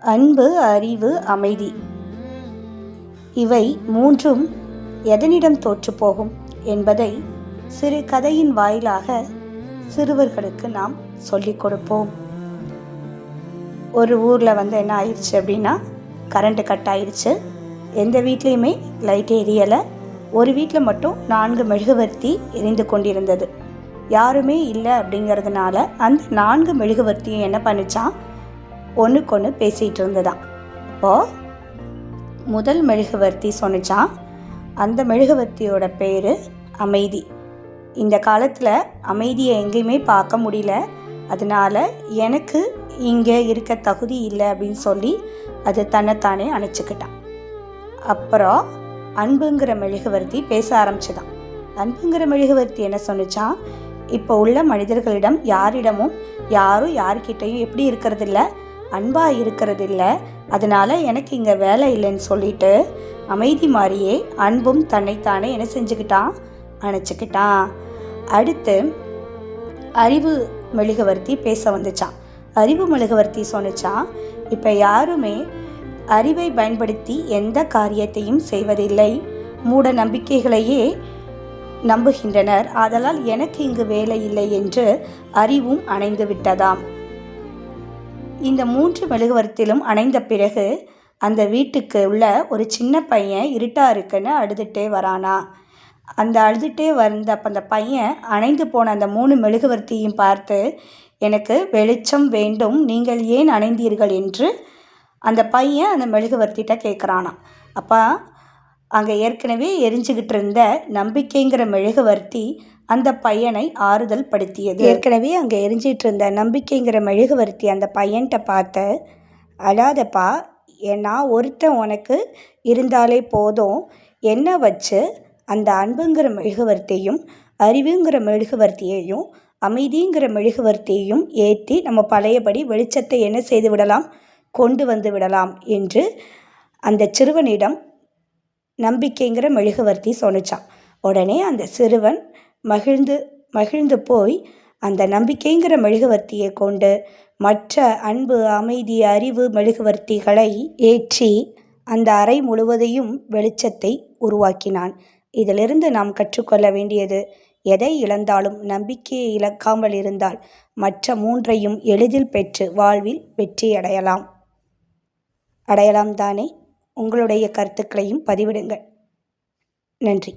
அன்பு, அறிவு, அமைதி இவை மூன்றும் எதனிடம் தோற்றுப்போகும் என்பதை சிறு கதையின் வாயிலாக சிறுவர்களுக்கு நாம் சொல்லிக் கொடுப்போம். ஒரு ஊரில் என்ன ஆயிடுச்சு அப்படின்னா, கரண்ட்டு கட் ஆயிடுச்சு. எந்த வீட்லேயுமே லைட் எரியலை. ஒரு வீட்டில் மட்டும் 4 மெழுகுவர்த்தி எரிந்து கொண்டிருந்தது. யாருமே இல்லை அப்படிங்கிறதுனால அந்த 4 மெழுகுவர்த்தியும் என்ன பண்ணிச்சான், ஒன்றுக்கொன்று பேசிகிட்டு இருந்ததான். அப்போது முதல் மெழுகுவர்த்தி சொன்னிச்சான், அந்த மெழுகுவர்த்தியோட பேர் அமைதி. இந்த காலத்தில் அமைதியை எங்கேயுமே பார்க்க முடியல, அதனால் எனக்கு இங்கே இருக்க தகுதி இல்லை அப்படின்னு சொல்லி அது தன்னைத்தானே அணைச்சிக்கிட்டான். அப்புறம் அன்புங்கிற மெழுகுவர்த்தி பேச ஆரம்பிச்சுதான். அன்புங்கிற மெழுகுவர்த்தி என்ன சொன்னிச்சான், இப்போ உள்ள மனிதர்களிடம் யாரிடமும் யாரும் யாருக்கிட்டையும் எப்படி இருக்கிறதில்ல, அன்பாக இருக்கிறதில்ல, அதனால் எனக்கு இங்கே வேலை இல்லைன்னு சொல்லிட்டு அமைதி மாதிரியே அன்பும் தன்னைத்தானே என்ன செஞ்சுக்கிட்டான், அணைச்சிக்கிட்டான். அடுத்து அறிவு மெழுகுவர்த்தி பேச வந்துச்சான். அறிவு மெழுகுவர்த்தி சொன்னிச்சான், இப்போ யாருமே அறிவை பயன்படுத்தி எந்த காரியத்தையும் செய்வதில்லை, மூட நம்பிக்கைகளையே நம்புகின்றனர், ஆதலால் எனக்கு இங்கு வேலை இல்லை என்று அறிவும் அணைந்து விட்டதாம். இந்த 3 மெழுகுவர்த்தியிலும் அணைந்த பிறகு அந்த வீட்டுக்கு உள்ள ஒரு சின்ன பையன் இருட்டாக இருக்குன்னு அழுதுகிட்டே வரானா. அந்த அழுதுகிட்டே அப்போ அந்த பையன் அணைந்து போன அந்த 3 மெழுகுவர்த்தியும் பார்த்து, எனக்கு வெளிச்சம் வேண்டும், நீங்கள் ஏன் அணைந்தீர்கள் என்று அந்த பையன் அந்த மெழுகுவர்த்திகிட்ட கேட்குறானா. அப்போ அங்கே ஏற்கனவே எரிஞ்சுக்கிட்டு இருந்த நம்பிக்கைங்கிற மெழுகுவர்த்தி அந்த பையனை ஆறுதல் படுத்தியது. ஏற்கனவே அங்கே எரிஞ்சிட்டு இருந்த நம்பிக்கைங்கிற மெழுகுவர்த்தி அந்த பையன்கிட்ட பார்த்து, அழாதப்பா, நான் ஒருத்தன் உனக்கு இருந்தாலே போதும், என்னை வச்சு அந்த அன்புங்கிற மெழுகுவர்த்தியும் அறிவுங்கிற மெழுகுவர்த்தியையும் அமைதிங்கிற மெழுகுவர்த்தியையும் ஏற்றி நம்ம பழையபடி வெளிச்சத்தை என்ன செய்து விடலாம், கொண்டு வந்து விடலாம் என்று அந்த சிறுவனிடம் நம்பிக்கைங்கிற மெழுகுவர்த்தி சொன்னிச்சான். உடனே அந்த சிறுவன் மகிழ்ந்து போய் அந்த நம்பிக்கைங்கிற மெழுகுவர்த்தியை கொண்டு மற்ற அன்பு, அமைதி, அறிவு மெழுகுவர்த்திகளை ஏற்றி அந்த அறை முழுவதையும் வெளிச்சத்தை உருவாக்கினான். இதிலிருந்து நாம் கற்றுக்கொள்ள வேண்டியது, எதை இழந்தாலும் நம்பிக்கையை இழக்காமல் இருந்தால் மற்ற 3ஐயும் எளிதில் பெற்று வாழ்வில் வெற்றி அடையலாம் தானே? உங்களுடைய கருத்துக்களையும் பதிவிடுங்கள். நன்றி.